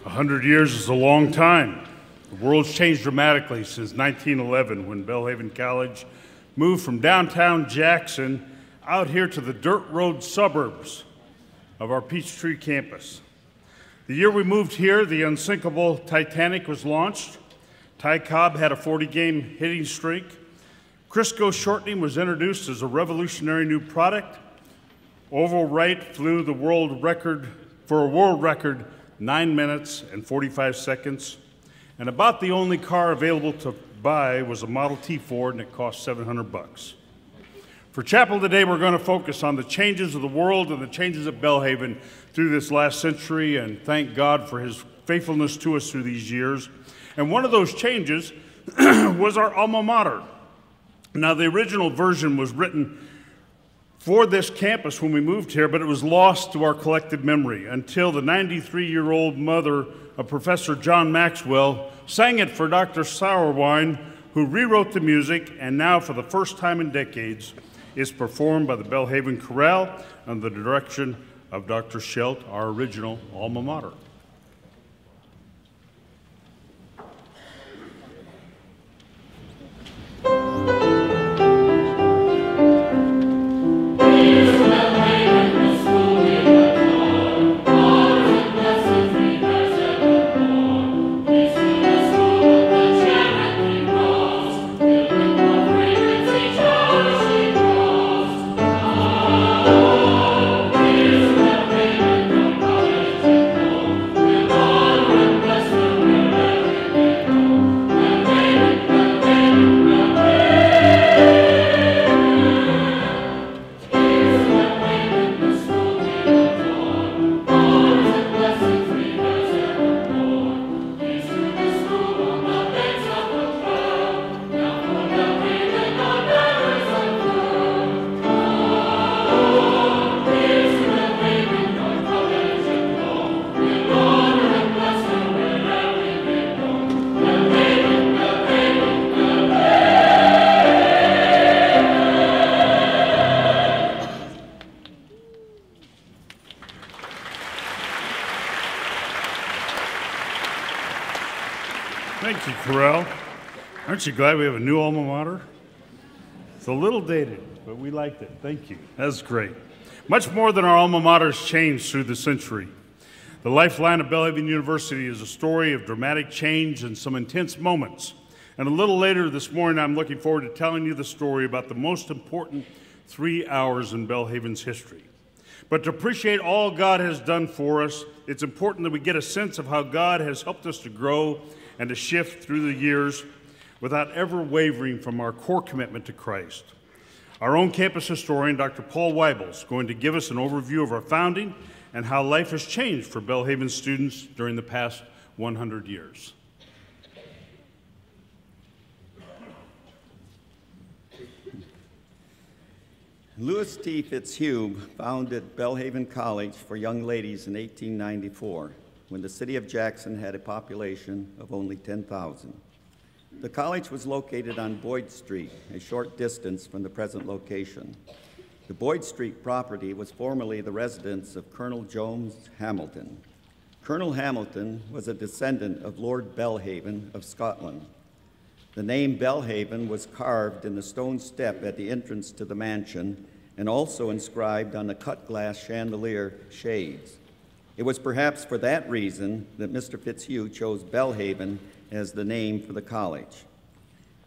100 years is a long time. The world's changed dramatically since 1911 when Belhaven College moved from downtown Jackson out here to the dirt road suburbs of our Peachtree campus. The year we moved here, the unsinkable Titanic was launched. Ty Cobb had a 40-game hitting streak. Crisco shortening was introduced as a revolutionary new product. Oval Right flew the world record for a world record 9 minutes and 45 seconds. And about the only car available to buy was a Model T Ford, and it cost $700. For chapel today, we're going to focus on the changes of the world and the changes at Belhaven through this last century, and thank God for his faithfulness to us through these years. And one of those changes was our alma mater. Now, the original version was written for this campus when we moved here, but it was lost to our collective memory until the 93-year-old mother of Professor John Maxwell sang it for Dr. Sourwine, who rewrote the music, and now, for the first time in decades, is performed by the Belhaven Chorale under the direction of Dr. Schelt, our original alma mater. Thank you, Chorale. Aren't you glad we have a new alma mater? It's a little dated, but we liked it. Thank you. That's great. Much more than our alma maters changed through the century. The lifeline of Belhaven University is a story of dramatic change and some intense moments. And a little later this morning, I'm looking forward to telling you the story about the most important 3 hours in Belhaven's history. But to appreciate all God has done for us, it's important that we get a sense of how God has helped us to grow and to shift through the years without ever wavering from our core commitment to Christ. Our own campus historian, Dr. Paul Weibel, is going to give us an overview of our founding and how life has changed for Belhaven students during the past 100 years. Louis T. Fitzhugh founded Belhaven College for young ladies in 1894, when the city of Jackson had a population of only 10,000. The college was located on Boyd Street, a short distance from the present location. The Boyd Street property was formerly the residence of Colonel Jones Hamilton. Colonel Hamilton was a descendant of Lord Belhaven of Scotland. The name Belhaven was carved in the stone step at the entrance to the mansion and also inscribed on the cut glass chandelier shades. It was perhaps for that reason that Mr. Fitzhugh chose Belhaven as the name for the college.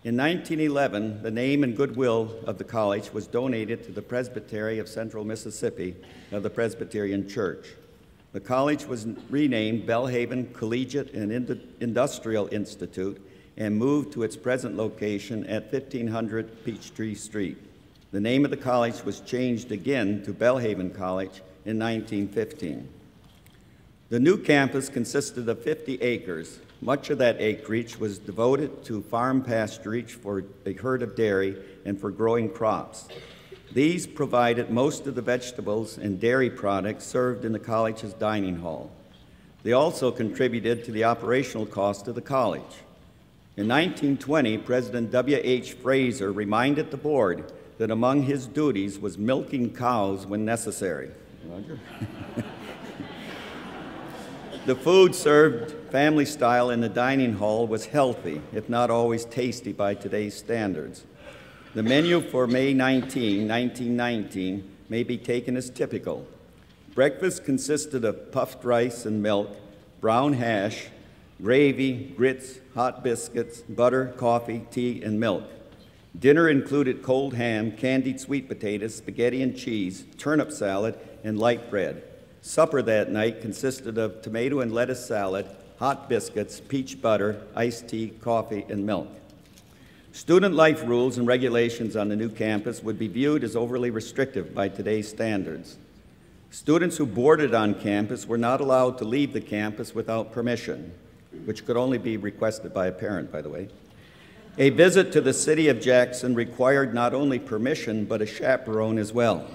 In 1911, the name and goodwill of the college was donated to the Presbytery of Central Mississippi of the Presbyterian Church. The college was renamed Belhaven Collegiate and Industrial Institute and moved to its present location at 1500 Peachtree Street. The name of the college was changed again to Belhaven College in 1915. The new campus consisted of 50 acres. Much of that acreage was devoted to farm pasturage for a herd of dairy and for growing crops. These provided most of the vegetables and dairy products served in the college's dining hall. They also contributed to the operational cost of the college. In 1920, President W.H. Fraser reminded the board that among his duties was milking cows when necessary. Roger. The food served family style in the dining hall was healthy, if not always tasty by today's standards. The menu for May 19, 1919 may be taken as typical. Breakfast consisted of puffed rice and milk, brown hash, gravy, grits, hot biscuits, butter, coffee, tea, and milk. Dinner included cold ham, candied sweet potatoes, spaghetti and cheese, turnip salad, and light bread. Supper that night consisted of tomato and lettuce salad, hot biscuits, peach butter, iced tea, coffee, and milk. Student life rules and regulations on the new campus would be viewed as overly restrictive by today's standards. Students who boarded on campus were not allowed to leave the campus without permission, which could only be requested by a parent, by the way. A visit to the city of Jackson required not only permission, but a chaperone as well.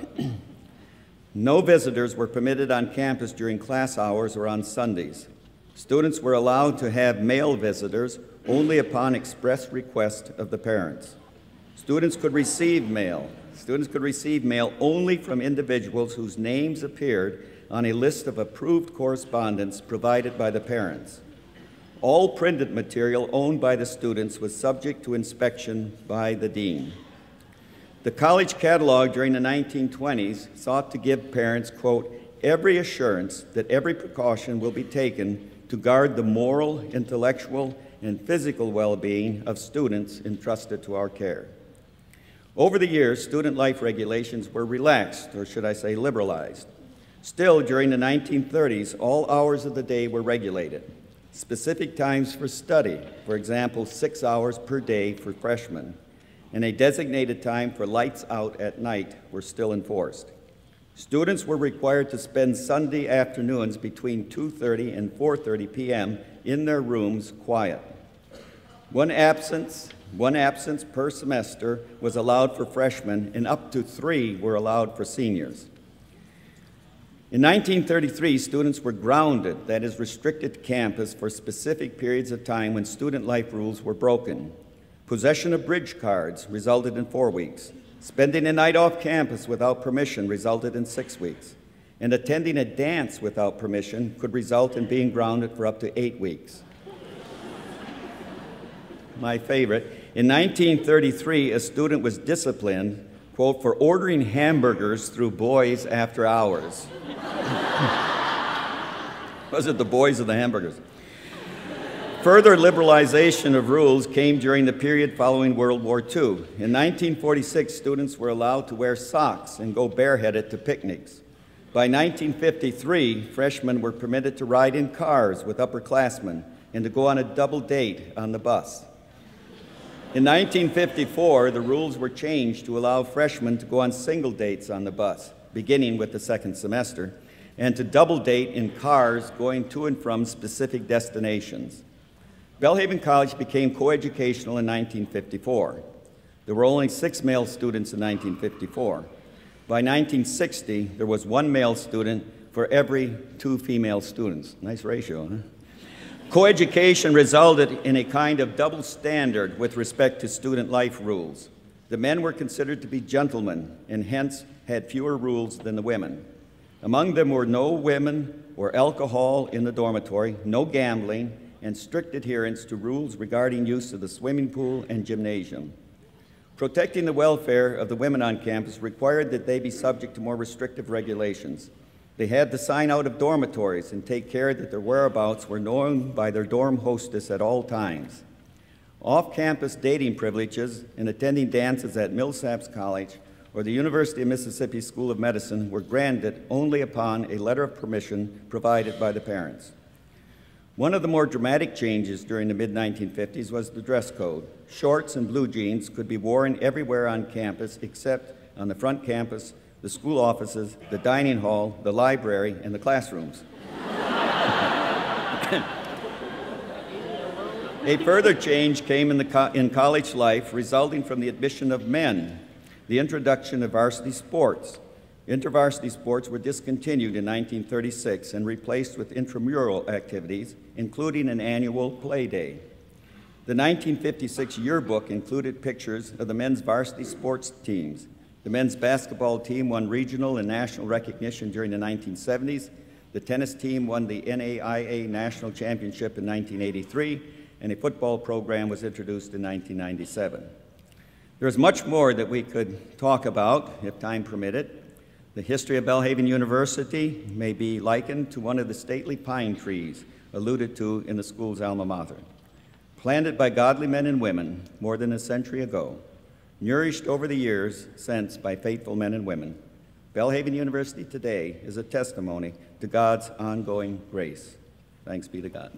No visitors were permitted on campus during class hours or on Sundays. Students were allowed to have male visitors only upon express request of the parents. Students could receive mail only from individuals whose names appeared on a list of approved correspondence provided by the parents. All printed material owned by the students was subject to inspection by the dean. The college catalog during the 1920s sought to give parents, quote, every assurance that every precaution will be taken to guard the moral, intellectual, and physical well-being of students entrusted to our care. Over the years, student life regulations were relaxed, or should I say liberalized. Still, during the 1930s, all hours of the day were regulated. Specific times for study, for example, 6 hours per day for freshmen, and a designated time for lights out at night were still enforced. Students were required to spend Sunday afternoons between 2:30 and 4:30 p.m. in their rooms quiet. One absence per semester was allowed for freshmen, and up to 3 were allowed for seniors. In 1933, students were grounded, that is, restricted to campus for specific periods of time when student life rules were broken. Possession of bridge cards resulted in 4 weeks. Spending a night off campus without permission resulted in 6 weeks. And attending a dance without permission could result in being grounded for up to 8 weeks. My favorite, in 1933, a student was disciplined, quote, for ordering hamburgers through boys after hours. Was it the boys or the hamburgers? Further liberalization of rules came during the period following World War II. In 1946, students were allowed to wear socks and go bareheaded to picnics. By 1953, freshmen were permitted to ride in cars with upperclassmen and to go on a double date on the bus. In 1954, the rules were changed to allow freshmen to go on single dates on the bus, beginning with the second semester, and to double date in cars going to and from specific destinations. Belhaven College became coeducational in 1954. There were only 6 male students in 1954. By 1960, there was 1 male student for every 2 female students. Nice ratio, huh? Coeducation resulted in a kind of double standard with respect to student life rules. The men were considered to be gentlemen and hence had fewer rules than the women. Among them were no women or alcohol in the dormitory, no gambling, and strict adherence to rules regarding use of the swimming pool and gymnasium. Protecting the welfare of the women on campus required that they be subject to more restrictive regulations. They had to sign out of dormitories and take care that their whereabouts were known by their dorm hostess at all times. Off-campus dating privileges and attending dances at Millsaps College or the University of Mississippi School of Medicine were granted only upon a letter of permission provided by the parents. One of the more dramatic changes during the mid-1950s was the dress code. Shorts and blue jeans could be worn everywhere on campus except on the front campus, the school offices, the dining hall, the library, and the classrooms. A further change came in college life resulting from the admission of men, the introduction of varsity sports. Intervarsity sports were discontinued in 1936 and replaced with intramural activities, including an annual play day. The 1956 yearbook included pictures of the men's varsity sports teams. The men's basketball team won regional and national recognition during the 1970s. The The tennis team won the NAIA National Championship in 1983, and a football program was introduced in 1997. There's much more that we could talk about, if time permitted. The history of Belhaven University may be likened to one of the stately pine trees alluded to in the school's alma mater. Planted by godly men and women more than a century ago, nourished over the years since by faithful men and women, Belhaven University today is a testimony to God's ongoing grace. Thanks be to God.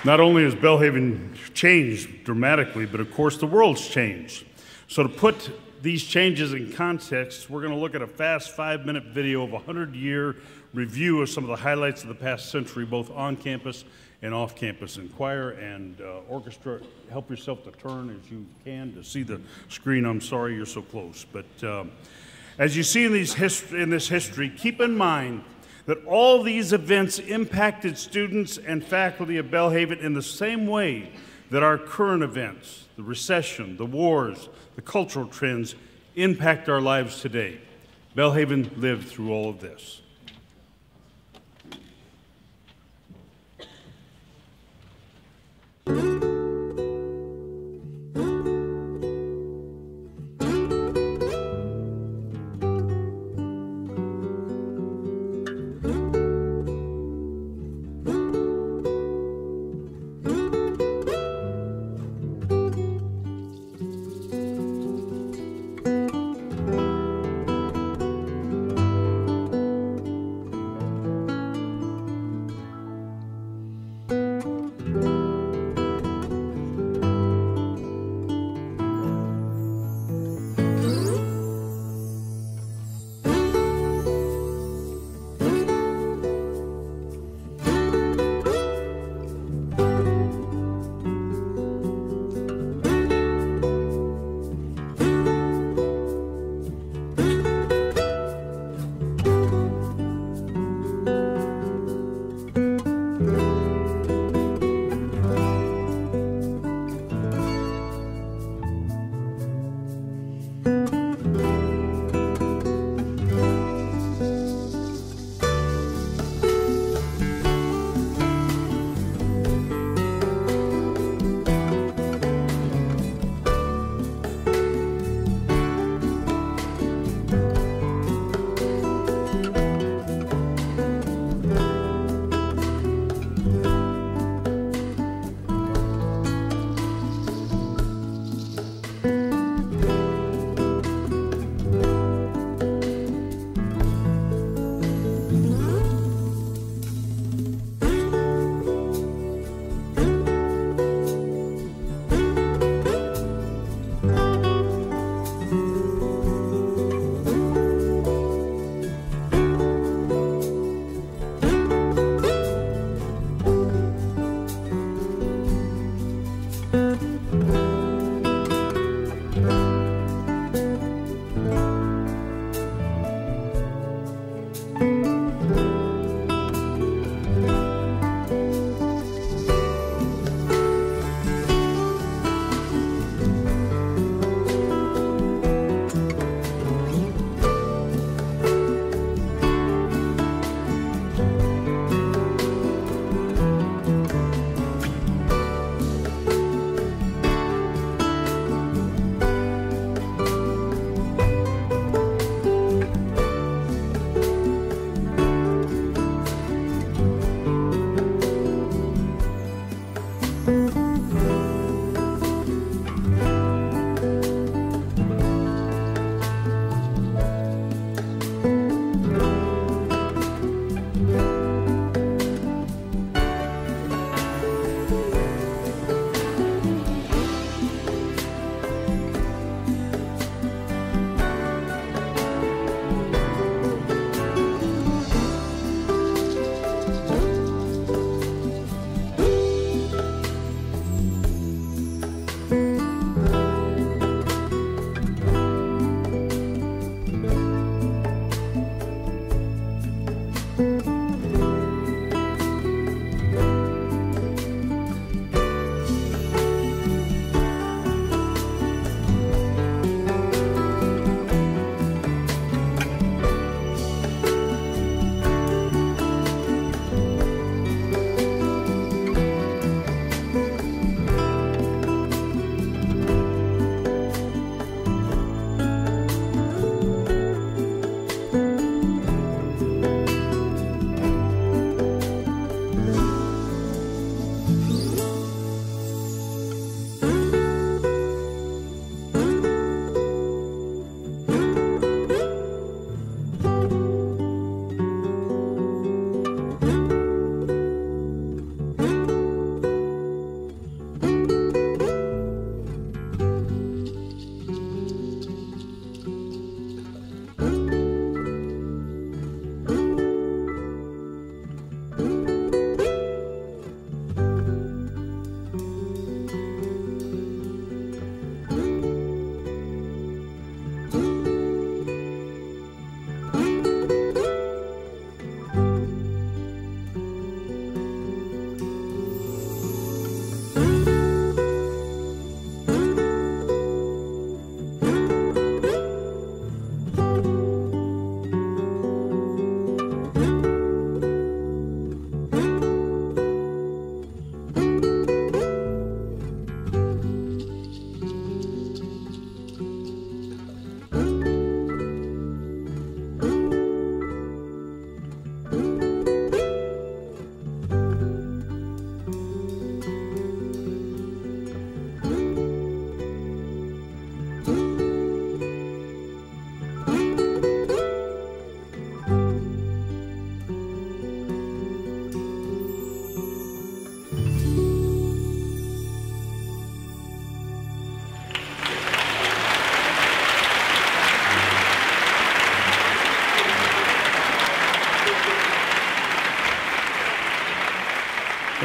Not only has Belhaven changed dramatically, but of course the world's changed. So to put these changes in context, we're going to look at a fast 5-minute video of a 100-year review of some of the highlights of the past century, both on campus and off campus. And choir and orchestra, help yourself to turn as you can to see the screen. I'm sorry you're so close. But as you see in this history, keep in mind that all these events impacted students and faculty of Belhaven in the same way that our current events, the recession, the wars, the cultural trends, impact our lives today. Belhaven lived through all of this.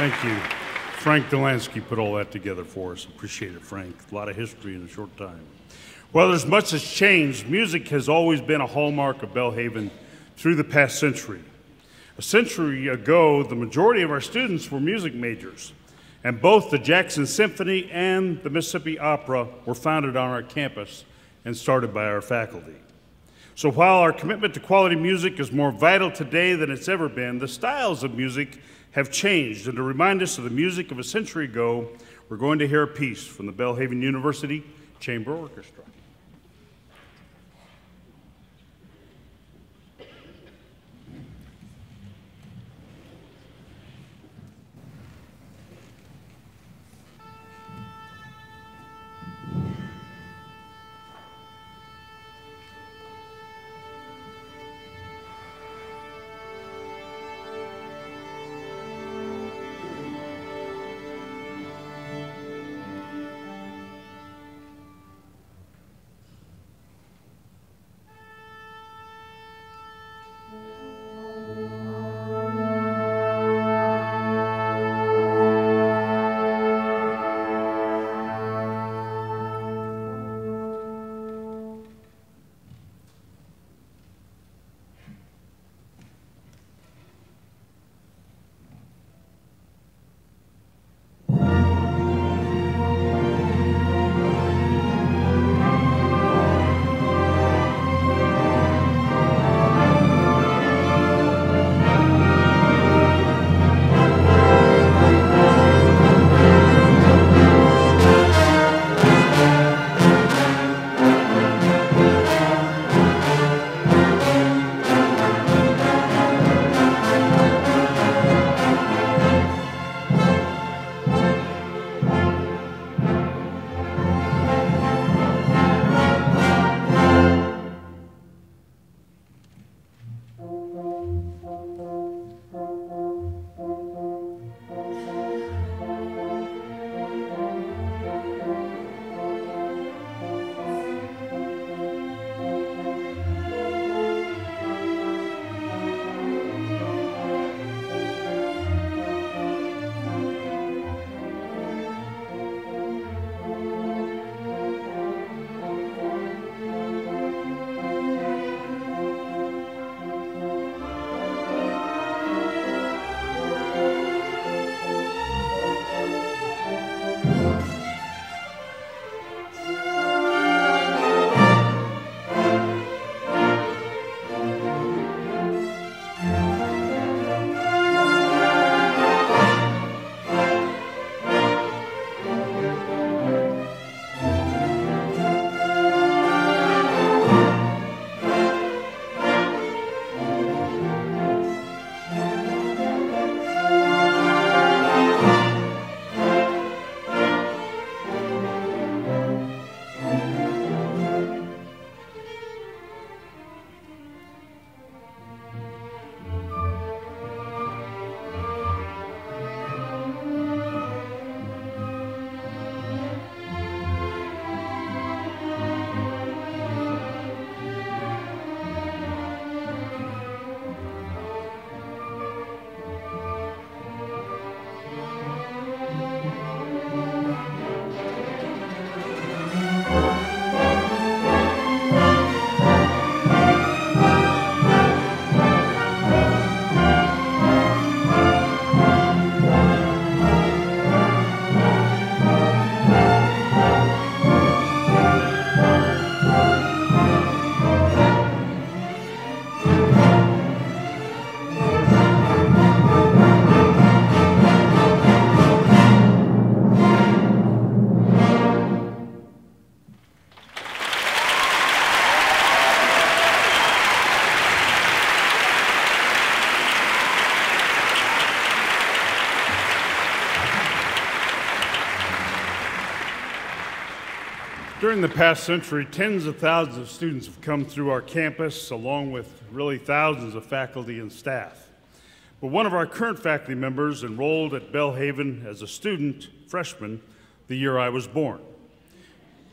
Thank you. Frank Delansky put all that together for us. Appreciate it, Frank. A lot of history in a short time. Well, there's much that's changed. Music has always been a hallmark of Belhaven through the past century. A century ago, the majority of our students were music majors, and both the Jackson Symphony and the Mississippi Opera were founded on our campus and started by our faculty. So while our commitment to quality music is more vital today than it's ever been, the styles of music have changed, and to remind us of the music of a century ago, we're going to hear a piece from the Belhaven University Chamber Orchestra. During the past century, tens of thousands of students have come through our campus, along with really thousands of faculty and staff. But one of our current faculty members enrolled at Belhaven as a student, freshman, the year I was born.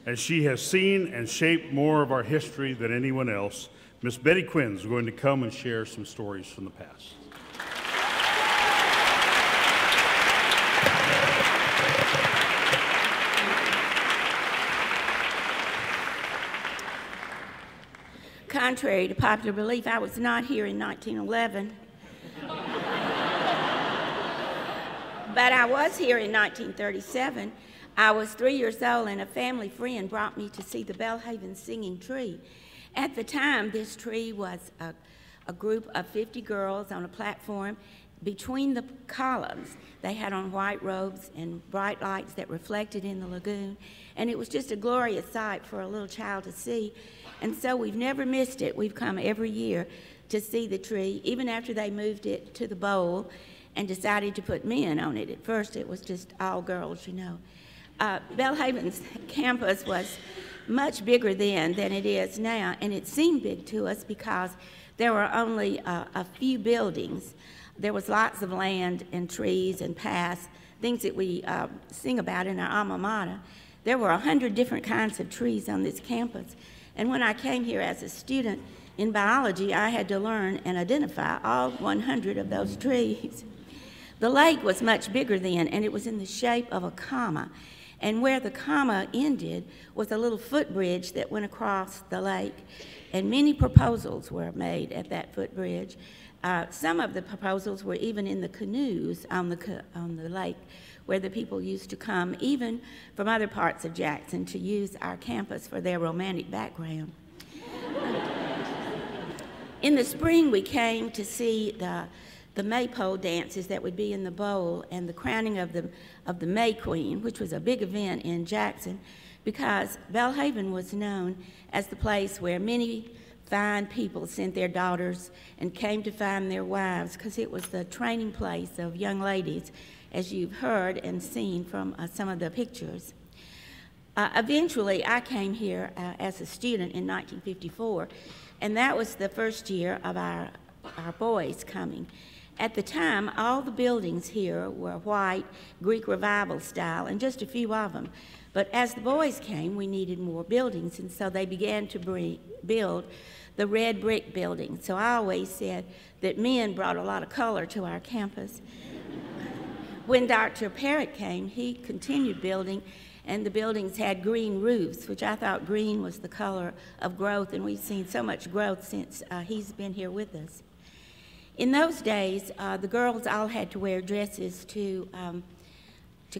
As she has seen and shaped more of our history than anyone else, Miss Betty Quinn is going to come and share some stories from the past. Contrary to popular belief, I was not here in 1911. But I was here in 1937. I was 3 years old, and a family friend brought me to see the Belhaven singing tree. At the time, this tree was a group of 50 girls on a platform between the columns. They had on white robes and bright lights that reflected in the lagoon, and it was just a glorious sight for a little child to see. And so we've never missed it. We've come every year to see the tree, even after they moved it to the bowl and decided to put men on it. At first, it was just all girls, you know. Belhaven's campus was much bigger then than it is now, and it seemed big to us because there were only a few buildings. There was lots of land and trees and paths, things that we sing about in our alma mater. There were 100 different kinds of trees on this campus, and when I came here as a student in biology, I had to learn and identify all 100 of those trees. The lake was much bigger then, and it was in the shape of a comma. And where the comma ended was a little footbridge that went across the lake. And many proposals were made at that footbridge. Some of the proposals were even in the canoes on the lake, where the people used to come, even from other parts of Jackson, to use our campus for their romantic background. In the spring, we came to see the maypole dances that would be in the bowl and the crowning of the May Queen, which was a big event in Jackson, because Belhaven was known as the place where many fine people sent their daughters and came to find their wives, because it was the training place of young ladies, as you've heard and seen from some of the pictures. Eventually, I came here as a student in 1954, and that was the first year of our boys coming. At the time, all the buildings here were white, Greek Revival style, and just a few of them. But as the boys came, we needed more buildings, and so they began to build the red brick building. So I always said that men brought a lot of color to our campus. When Dr. Parrott came, he continued building, and the buildings had green roofs, which I thought green was the color of growth, and we've seen so much growth since he's been here with us. In those days, the girls all had to wear dresses to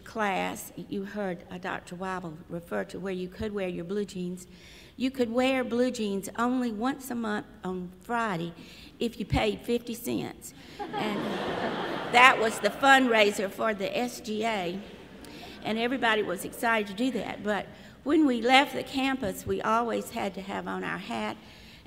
class. You heard Dr. Weibel refer to where you could wear your blue jeans. You could wear blue jeans only once a month on Friday if you paid 50 cents. And that was the fundraiser for the SGA, and everybody was excited to do that. But when we left the campus, we always had to have on our hat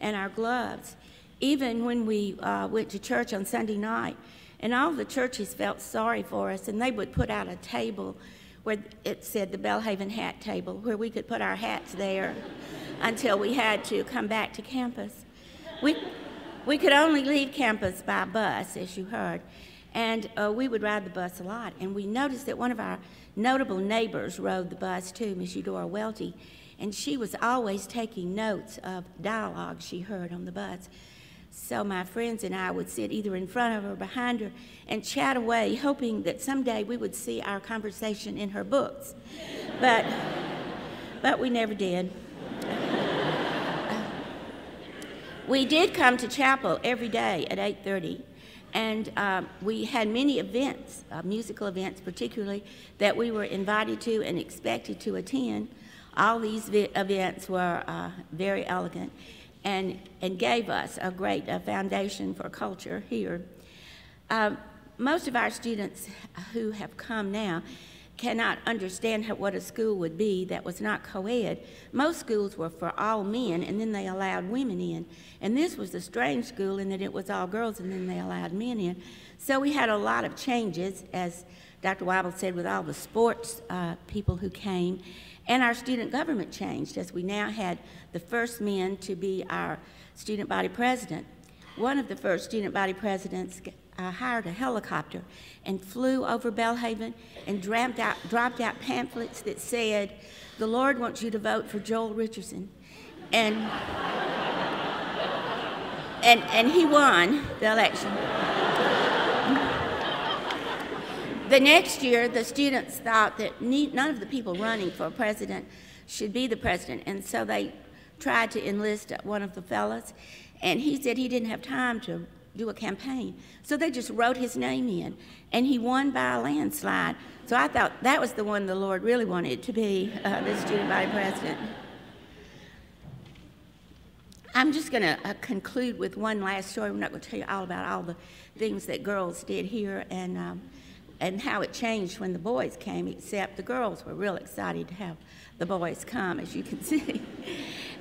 and our gloves. Even when we went to church on Sunday night, and all the churches felt sorry for us, and they would put out a table where it said the Belhaven hat table, where we could put our hats there until we had to come back to campus. We could only leave campus by bus, as you heard, and we would ride the bus a lot. And we noticed that one of our notable neighbors rode the bus too, Miss Eudora Welty, and she was always taking notes of dialogue she heard on the bus. So my friends and I would sit either in front of her or behind her and chat away, hoping that someday we would see our conversation in her books. But we never did. We did come to chapel every day at 8:30, and we had many events, musical events particularly, that we were invited to and expected to attend. All these events were very elegant, and gave us a great foundation for culture here. Most of our students who have come now cannot understand what a school would be that was not co-ed. Most schools were for all men, and then they allowed women in. And this was a strange school in that it was all girls, and then they allowed men in. So we had a lot of changes, as Dr. Weibel said, with all the sports people who came. And our student government changed, as we now had the first men to be our student body president. One of the first student body presidents hired a helicopter and flew over Belhaven and dropped out pamphlets that said, "The Lord wants you to vote for Joel Richardson." And he won the election. The next year, the students thought that none of the people running for president should be the president, and so they tried to enlist one of the fellas, and he said he didn't have time to do a campaign. So they just wrote his name in, and he won by a landslide. So I thought that was the one the Lord really wanted to be the student body president. I'm just going to conclude with one last story. I'm not going to tell you all about all the things that girls did here and how it changed when the boys came, except the girls were real excited to have the boys come, as you can see.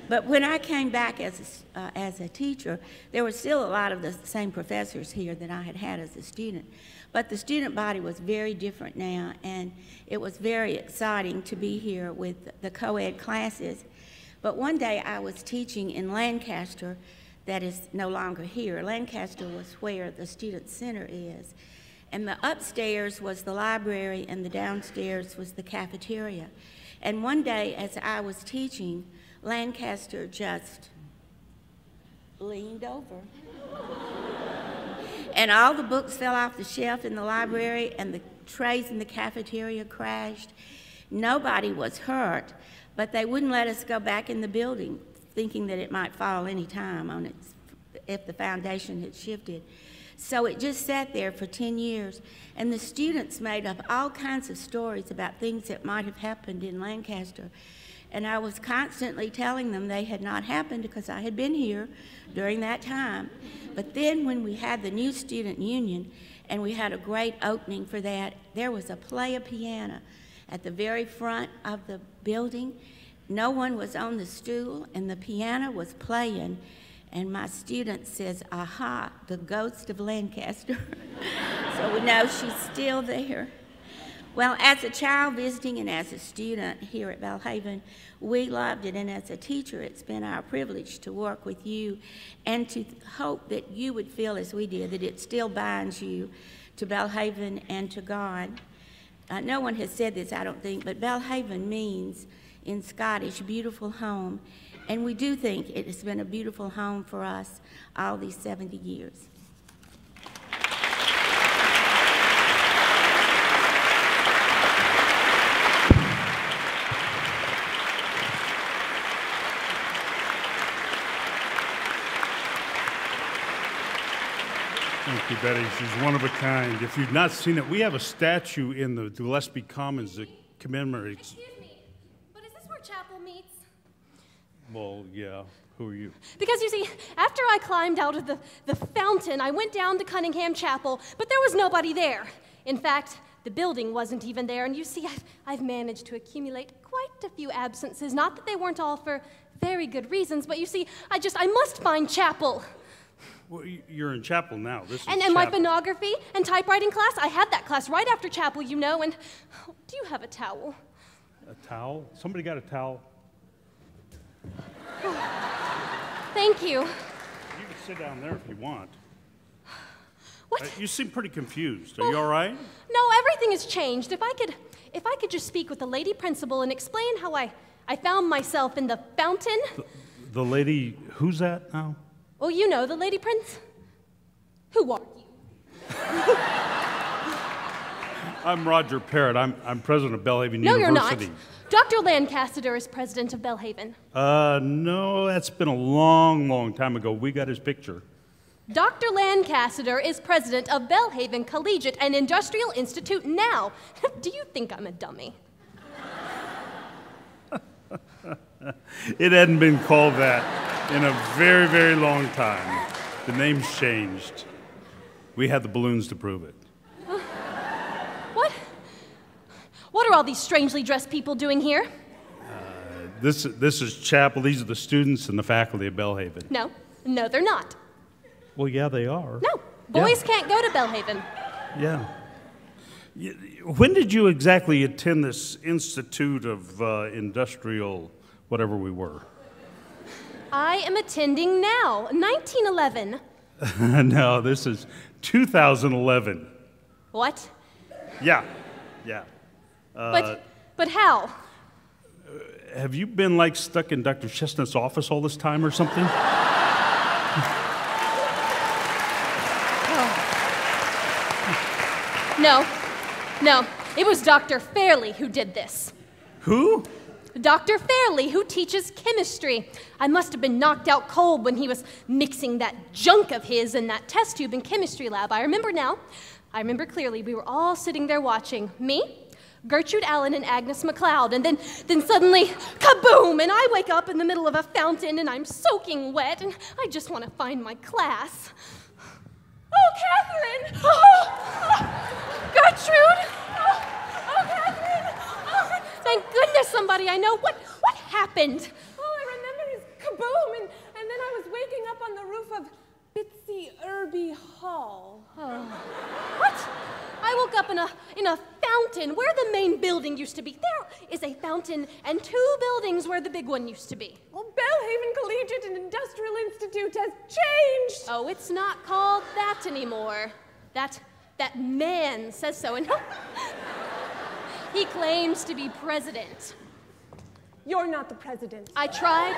But when I came back as a teacher, there were still a lot of the same professors here that I had had as a student. But the student body was very different now, and it was very exciting to be here with the co-ed classes. But one day I was teaching in Lancaster, that is no longer here. Lancaster was where the student center is. And the upstairs was the library, and the downstairs was the cafeteria. And one day as I was teaching, Lancaster just leaned over. And all the books fell off the shelf in the library, and the trays in the cafeteria crashed. Nobody was hurt, but they wouldn't let us go back in the building, thinking that it might fall any time on its, if the foundation had shifted. So it just sat there for 10 years, and the students made up all kinds of stories about things that might have happened in Lancaster. And I was constantly telling them they had not happened because I had been here during that time. But then when we had the new student union, and we had a great opening for that, there was a play piano at the very front of the building. No one was on the stool, and the piano was playing. And my student says, aha, the ghost of Lancaster. So we know she's still there. Well, as a child visiting and as a student here at Belhaven, we loved it. And as a teacher, it's been our privilege to work with you and to hope that you would feel as we did, that it still binds you to Belhaven and to God. No one has said this, I don't think, but Belhaven means in Scottish, beautiful home. And we do think it has been a beautiful home for us all these 70 years. Thank you, Betty. She's one of a kind. If you've not seen it, we have a statue in the Gillespie Commons that commemorates. Excuse me, but is this where chapel meets? Well, yeah. Who are you? Because you see, after I climbed out of the fountain, I went down to Cunningham Chapel, but there was nobody there. In fact, the building wasn't even there, and you see, I've managed to accumulate quite a few absences. Not that they weren't all for very good reasons, but you see, I must find chapel. Well, you're in chapel now. This is and my phonography and typewriting class, I had that class right after chapel, you know, and do you have a towel? A towel? Somebody got a towel? Thank you. You can sit down there if you want. What? You seem pretty confused. Are you all right? No, everything has changed. If I could just speak with the lady principal and explain how I found myself in the fountain. The lady, who's that now? Oh, you know, the lady prince. Who are you? I'm Roger Parrott. I'm president of Belhaven No, University. you're not. Dr. Lancaster is president of Belhaven. No, that's been a long, long time ago. We got his picture. Dr. Lancaster is president of Belhaven Collegiate and Industrial Institute now. Do you think I'm a dummy? It hadn't been called that in a very, very long time. The name's changed. We had the balloons to prove it. What? What are all these strangely dressed people doing here? This is chapel. These are the students and the faculty of Belhaven. No, they're not. Well, yeah, they are. No, boys can't go to Belhaven. Yeah. When did you exactly attend this Institute of Industrial, whatever we were? I am attending now, 1911. No, this is 2011. What? Yeah. But how? Have you been like stuck in Dr. Chestnut's office all this time or something? No, it was Dr. Fairley who did this. Who? Dr. Fairley, who teaches chemistry. I must have been knocked out cold when he was mixing that junk of his in that test tube in chemistry lab. I remember now. I remember clearly. We were all sitting there watching. Me, Gertrude Allen, and Agnes MacLeod. And then suddenly, kaboom! And I wake up in the middle of a fountain, and I'm soaking wet, and I just want to find my class. Oh, Catherine! Oh, Gertrude! oh, Catherine! Oh, Thank goodness somebody I know. What happened? oh, I remember his kaboom, and then I was waking up on the roof of Bitsy Irby Hall. Oh. What? I woke up in a fountain where the main building used to be. There is a fountain and 2 buildings where the big one used to be. Well, Belhaven Collegiate and Industrial Institute has changed. Oh, it's not called that anymore. That man says so, and he claims to be president. You're not the president. I tried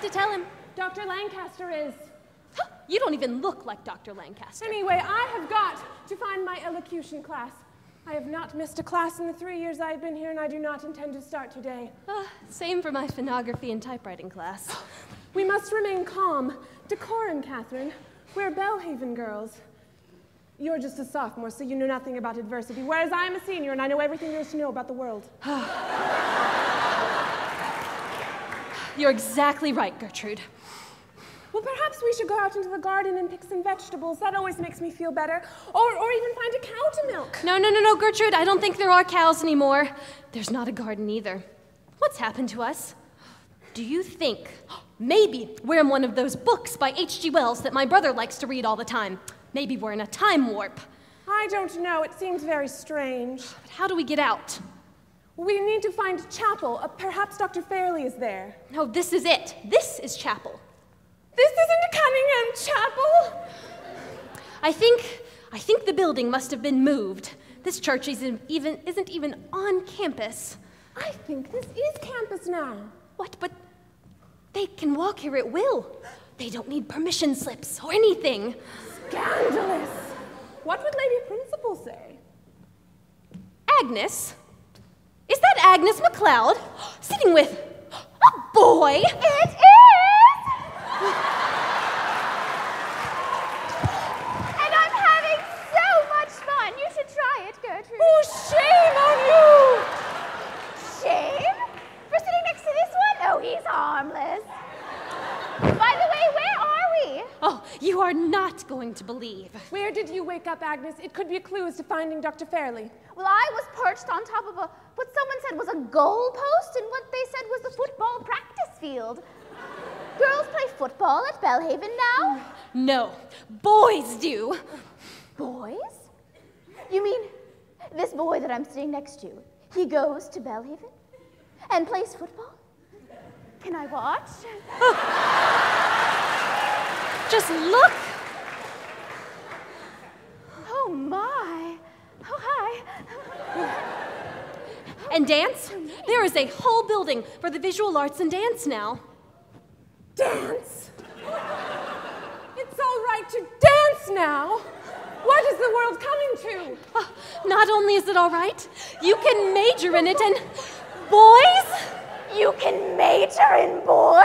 to tell him. Dr. Lancaster is. You don't even look like Dr. Lancaster. Anyway, I have got to find my elocution class. I have not missed a class in the 3 years I've been here, and I do not intend to start today. Same for my phonography and typewriting class. We must remain calm. Decorum, Catherine. We're Belhaven girls. You're just a sophomore, so you know nothing about adversity, whereas I'm a senior, and I know everything there is to know about the world. You're exactly right, Gertrude. Well, perhaps we should go out into the garden and pick some vegetables. That always makes me feel better. Or even find a cow to milk. No, Gertrude. I don't think there are cows anymore. There's not a garden either. What's happened to us? Do you think maybe we're in one of those books by H.G. Wells that my brother likes to read all the time? Maybe we're in a time warp. I don't know. It seems very strange. But how do we get out? We need to find a chapel. Perhaps Dr. Fairley is there. No, this is it. This is chapel. This isn't a Cunningham Chapel. I think the building must have been moved. This church isn't even on campus. I think this is campus now. What? But they can walk here at will. They don't need permission slips or anything. Scandalous. What would Lady Principal say? Agnes? Is that Agnes MacLeod sitting with a boy? It is! And I'm having so much fun. You should try it, Gertrude. Oh, shame on you! Shame? For sitting next to this one? Oh, he's harmless. By the way, where are we? Oh, you are not going to believe. Where did you wake up, Agnes? It could be a clue as to finding Dr. Fairley. Well, I was perched on top of what someone said was a goal post, and what they said was the football practice field. Girls play football at Belhaven now? No, boys do. Boys? You mean this boy that I'm sitting next to, he goes to Belhaven and plays football? Can I watch? Just look. Oh, my. Oh, hi. And dance? There is a whole building for the visual arts and dance now. Dance? It's all right to dance now. What is the world coming to? Not only is it all right, you can major in it, and boys? You can major in boys?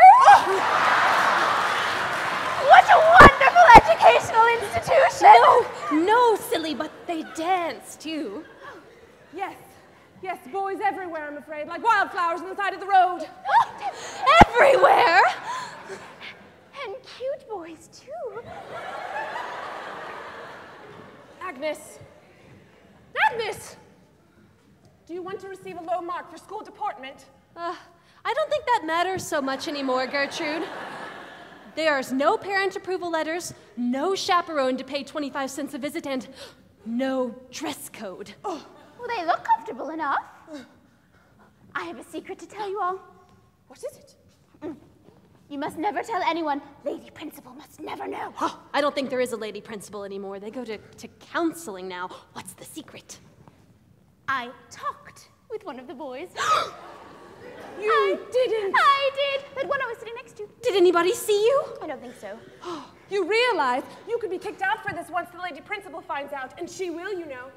What a wonderful educational institution! No, silly, but they dance too. Yes, boys everywhere, I'm afraid, like wildflowers on the side of the road. Everywhere! And cute boys, too. Agnes! Do you want to receive a low mark for school deportment? I don't think that matters so much anymore, Gertrude. There's no parent approval letters, no chaperone to pay 25 cents a visit, and no dress code. Well, they look comfortable enough. I have a secret to tell you all. What is it? You must never tell anyone. Lady Principal must never know. I don't think there is a lady principal anymore. They go to counseling now. What's the secret? I talked with one of the boys. You didn't. I did. That one I was sitting next to. Did anybody see you? I don't think so. You realize you could be kicked out for this once the Lady Principal finds out, and she will, you know.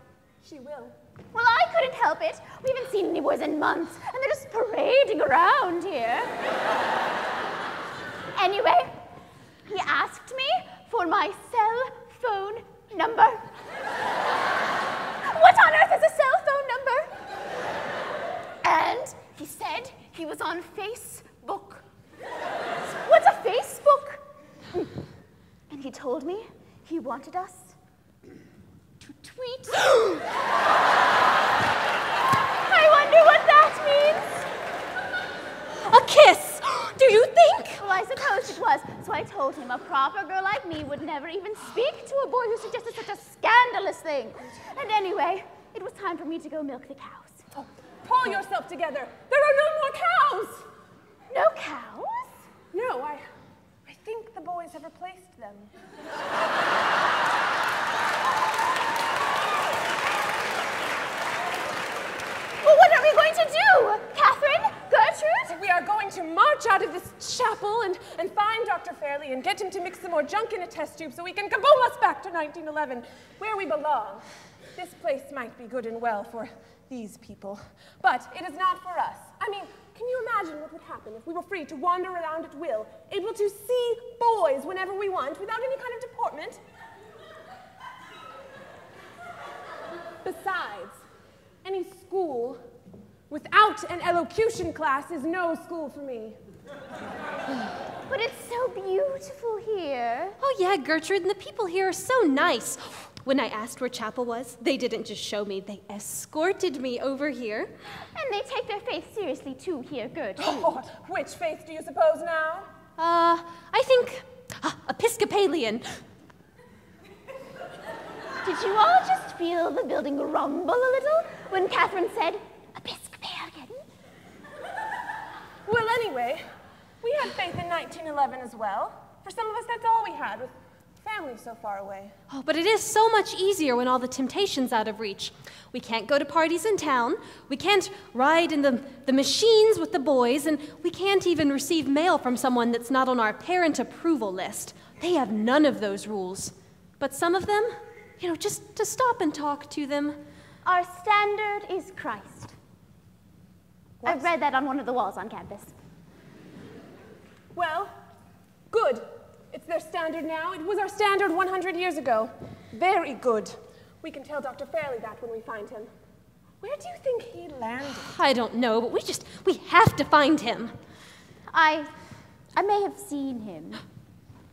She will. Well, I couldn't help it. We haven't seen any boys in months, and they're just parading around here. Anyway, he asked me for my cell phone number. What on earth is a cell phone number? And he said he was on Facebook. What's a Facebook? And he told me he wanted us to tweet. I wonder what that means. A kiss! Do you think? Well, I suppose it was. So I told him a proper girl like me would never even speak to a boy who suggested such a scandalous thing. And anyway, it was time for me to go milk the cows. Oh, pull yourself together. There are no more cows. No cows? No, I think the boys have replaced them. Well, what are we going to do? Catherine? Gertrude? We are going to march out of this chapel and find Dr. Fairley and get him to mix some more junk in a test tube so we can kaboom us back to 1911, where we belong. This place might be good and well for these people, but it is not for us. I mean, can you imagine what would happen if we were free to wander around at will, able to see boys whenever we want, without any kind of deportment? Besides, any school without an elocution class is no school for me. But it's so beautiful here. Oh yeah, Gertrude, and the people here are so nice. When I asked where chapel was, they didn't just show me, they escorted me over here. And they take their faith seriously too here, Gertrude. Oh, which faith do you suppose now? I think Episcopalian. Did you all just feel the building rumble a little when Catherine said, Episcopalian? Well, anyway, we had faith in 1911 as well. For some of us, that's all we had, with family so far away. Oh, but it is so much easier when all the temptation's out of reach. We can't go to parties in town, we can't ride in the machines with the boys, and we can't even receive mail from someone that's not on our parent approval list. They have none of those rules. But some of them, just to stop and talk to them. Our standard is Christ. What? I've read that on one of the walls on campus. Well, good. It's their standard now. It was our standard 100 years ago. Very good. We can tell Dr. Fairley that when we find him. Where do you think he landed? I don't know, but we have to find him. I may have seen him.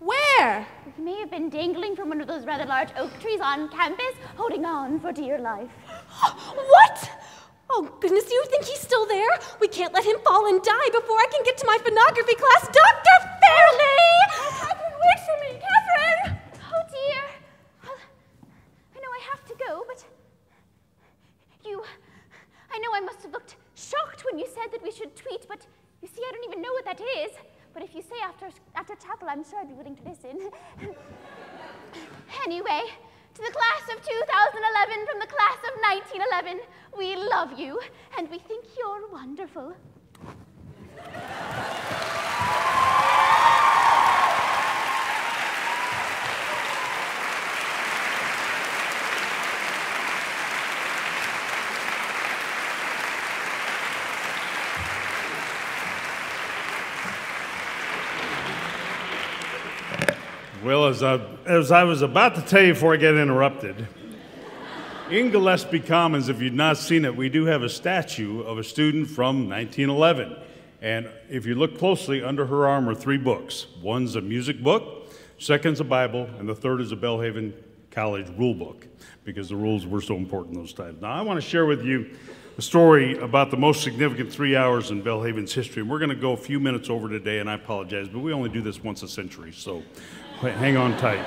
Where? He may have been dangling from one of those rather large oak trees on campus, holding on for dear life. What? Oh, goodness, do you think he's still there? We can't let him fall and die before I can get to my phonography class. Dr. Fairley! Catherine, wait for me! Catherine! Oh, dear. I know I have to go, but I know I must have looked shocked when you said that we should tweet, but you see, I don't even know what that is. But if you say after chapel, I'm sure I'd be willing to listen. Anyway, to the class of 2011 from the class of 1911, we love you, and we think you're wonderful. Well, as I was about to tell you before I get interrupted, in Gillespie Commons, if you've not seen it, we do have a statue of a student from 1911. And if you look closely, under her arm are 3 books. One's a music book, second's a Bible, and the third is a Belhaven College rule book, because the rules were so important those times. Now, I want to share with you a story about the most significant 3 hours in Belhaven's history. And we're going to go a few minutes over today, and I apologize, but we only do this once a century, so hang on tight.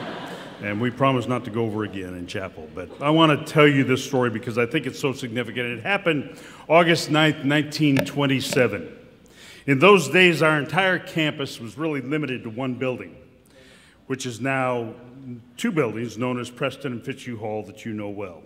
And we promise not to go over again in chapel. But I want to tell you this story because I think it's so significant. It happened August 9th, 1927. In those days, our entire campus was really limited to one building, which is now 2 buildings known as Preston and Fitzhugh Hall that you know well.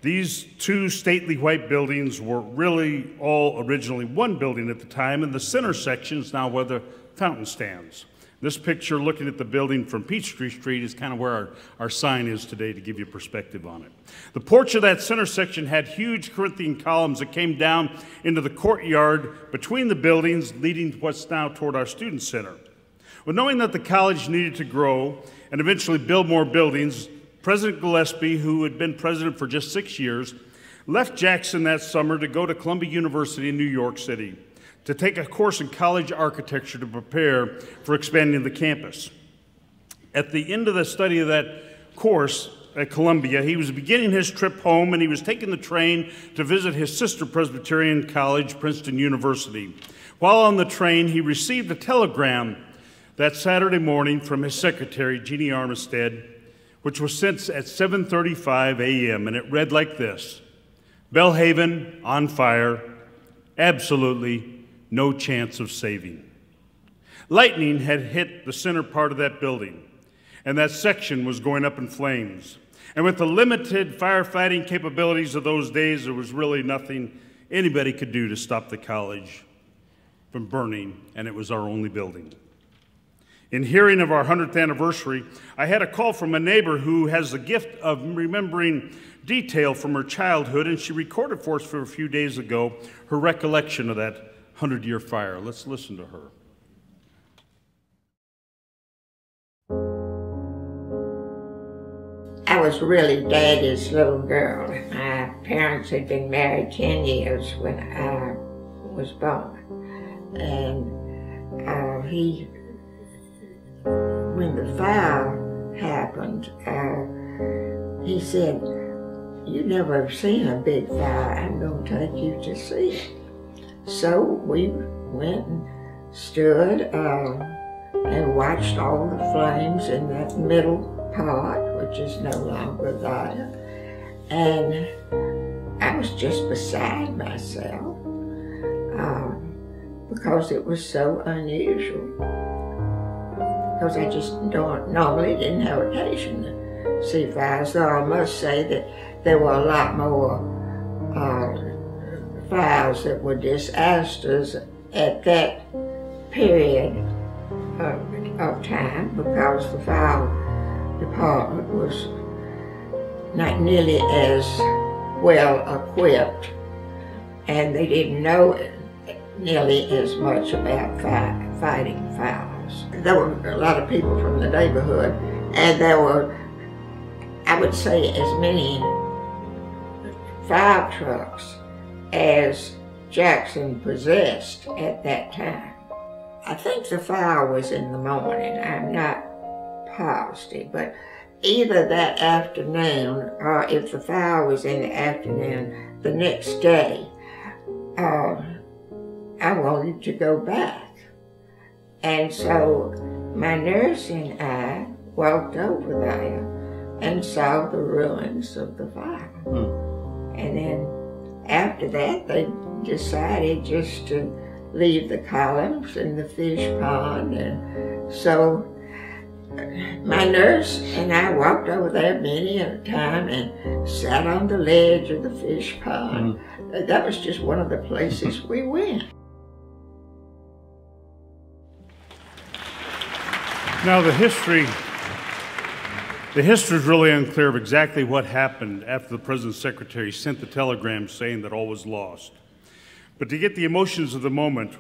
These 2 stately white buildings were really all originally one building at the time, and the center section is now where the fountain stands. This picture looking at the building from Peachtree Street is kind of where our sign is today to give you perspective on it. The porch of that center section had huge Corinthian columns that came down into the courtyard between the buildings leading to what's now toward our student center. Well, knowing that the college needed to grow and eventually build more buildings, President Gillespie, who had been president for just 6 years, left Jackson that summer to go to Columbia University in New York City to take a course in college architecture to prepare for expanding the campus. At the end of the study of that course at Columbia, he was beginning his trip home, and he was taking the train to visit his sister Presbyterian college, Princeton University. While on the train, he received a telegram that Saturday morning from his secretary, Jeannie Armistead, which was sent at 7:35 a.m., and it read like this: Belhaven on fire, absolutely no chance of saving. Lightning had hit the center part of that building, and that section was going up in flames. And with the limited firefighting capabilities of those days, there was really nothing anybody could do to stop the college from burning, and it was our only building. In hearing of our 100th anniversary, I had a call from a neighbor who has the gift of remembering detail from her childhood, and she recorded for us for a few days ago her recollection of that 100-year fire. Let's listen to her. I was really Daddy's little girl. My parents had been married 10 years when I was born. And when the fire happened, he said, "You never have seen a big fire. I'm going to take you to see it." So we went and stood and watched all the flames in that middle part, which is no longer there. And I was just beside myself because it was so unusual. Because I just normally didn't have occasion to see fires, though I must say that there were a lot more fires that were disasters at that period of time, because the fire department was not nearly as well equipped, and they didn't know nearly as much about fighting fires. There were a lot of people from the neighborhood, and there were, I would say, as many fire trucks as Jackson possessed at that time. I think the fire was in the morning. I'm not positive, but either that afternoon, or if the fire was in the afternoon, the next day, I wanted to go back. And so my nurse and I walked over there and saw the ruins of the fire. And then after that, they decided just to leave the columns and the fish pond. And so my nurse and I walked over there many a time and sat on the ledge of the fish pond. That was just one of the places we went. Now the history is really unclear of exactly what happened after the President's secretary sent the telegram saying that all was lost. But to get the emotions of the moment,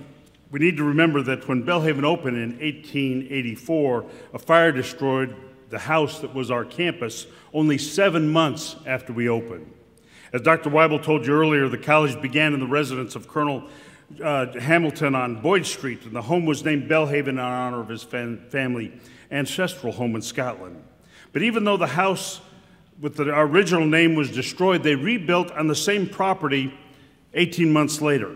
we need to remember that when Belhaven opened in 1884, a fire destroyed the house that was our campus only 7 months after we opened. As Dr. Weibel told you earlier, the college began in the residence of Colonel Hamilton on Boyd Street, and the home was named Belhaven in honor of his family ancestral home in Scotland. But even though the house with the original name was destroyed, they rebuilt on the same property 18 months later.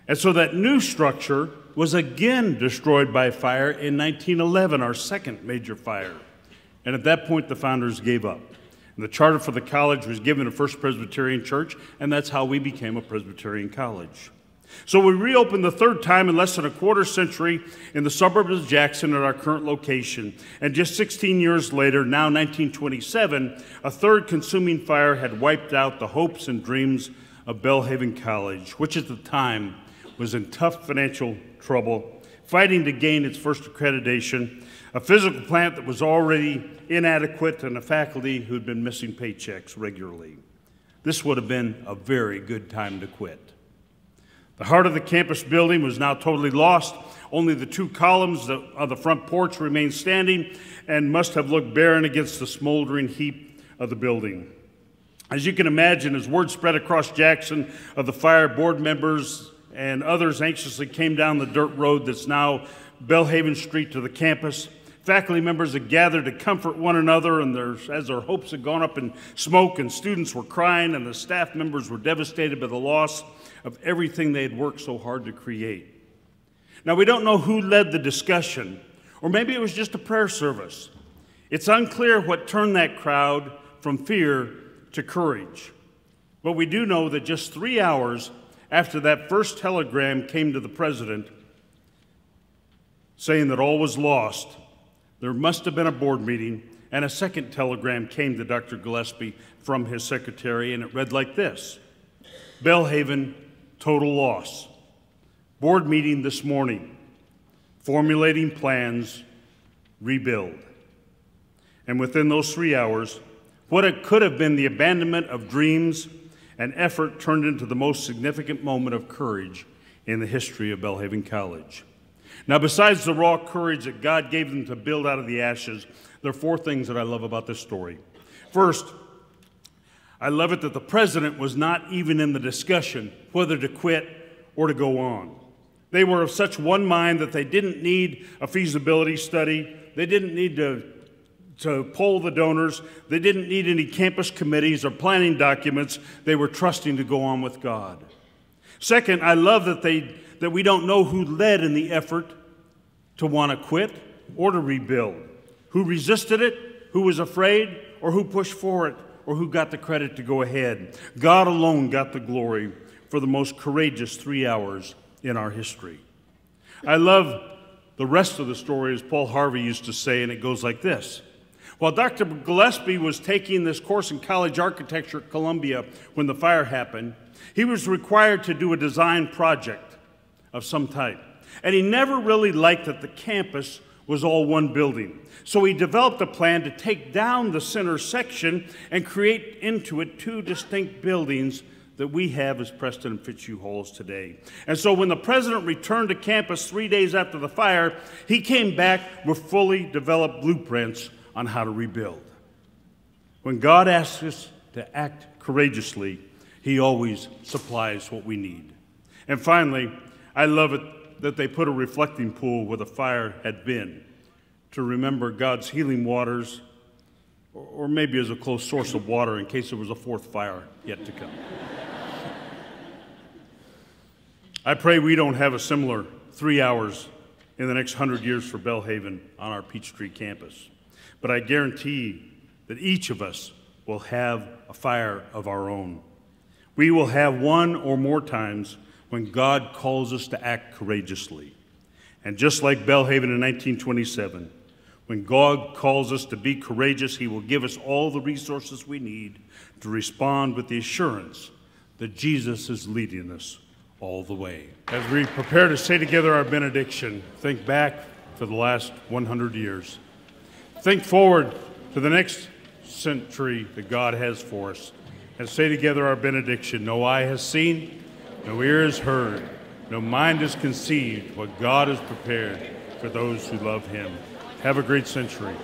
And so that new structure was again destroyed by fire in 1911, our second major fire. And at that point, the founders gave up. And the charter for the college was given to First Presbyterian Church, and that's how we became a Presbyterian college. So we reopened the third time in less than a quarter century in the suburbs of Jackson at our current location. And just 16 years later, now 1927, a third consuming fire had wiped out the hopes and dreams of Belhaven College, which at the time was in tough financial trouble, fighting to gain its first accreditation, a physical plant that was already inadequate, and a faculty who'd been missing paychecks regularly. This would have been a very good time to quit. The heart of the campus building was now totally lost. Only the two columns of the front porch remained standing and must have looked barren against the smoldering heap of the building. As you can imagine, as word spread across Jackson of the fire, board members and others anxiously came down the dirt road that's now Belhaven Street to the campus. Faculty members had gathered to comfort one another, and as their hopes had gone up in smoke, and students were crying, and the staff members were devastated by the loss of everything they had worked so hard to create. Now, we don't know who led the discussion, or maybe it was just a prayer service. It's unclear what turned that crowd from fear to courage. But we do know that just 3 hours after that first telegram came to the president saying that all was lost, there must have been a board meeting, and a second telegram came to Dr. Gillespie from his secretary, and it read like this: Belhaven, total loss. Board meeting this morning. Formulating plans, rebuild. And within those 3 hours, what it could have been the abandonment of dreams and effort turned into the most significant moment of courage in the history of Belhaven College. Now, besides the raw courage that God gave them to build out of the ashes, there are 4 things that I love about this story. First, I love it that the president was not even in the discussion whether to quit or to go on. They were of such one mind that they didn't need a feasibility study. They didn't need to poll the donors. They didn't need any campus committees or planning documents. They were trusting to go on with God. Second, I love that we don't know who led in the effort to want to quit or to rebuild, who resisted it, who was afraid, or who pushed for it, or who got the credit to go ahead. God alone got the glory for the most courageous 3 hours in our history. I love the rest of the story, as Paul Harvey used to say, and it goes like this. While Dr. Gillespie was taking this course in college architecture at Columbia when the fire happened, he was required to do a design project of some type. And he never really liked that the campus was all one building. So he developed a plan to take down the center section and create into it 2 distinct buildings that we have as Preston and Fitzhugh Halls today. And so when the president returned to campus 3 days after the fire, he came back with fully developed blueprints on how to rebuild. When God asks us to act courageously, he always supplies what we need. And finally, I love it that they put a reflecting pool where the fire had been to remember God's healing waters, or maybe as a close source of water in case there was a 4th fire yet to come. I pray we don't have a similar 3 hours in the next 100 years for Belhaven on our Peachtree campus. But I guarantee that each of us will have a fire of our own. We will have one or more times when God calls us to act courageously. And just like Belhaven in 1927, when God calls us to be courageous, he will give us all the resources we need to respond with the assurance that Jesus is leading us all the way. As we prepare to say together our benediction, think back for the last 100 years. Think forward to the next century that God has for us, and say together our benediction. No eye has seen, no ear has heard, no mind has conceived what God has prepared for those who love him. Have a great century.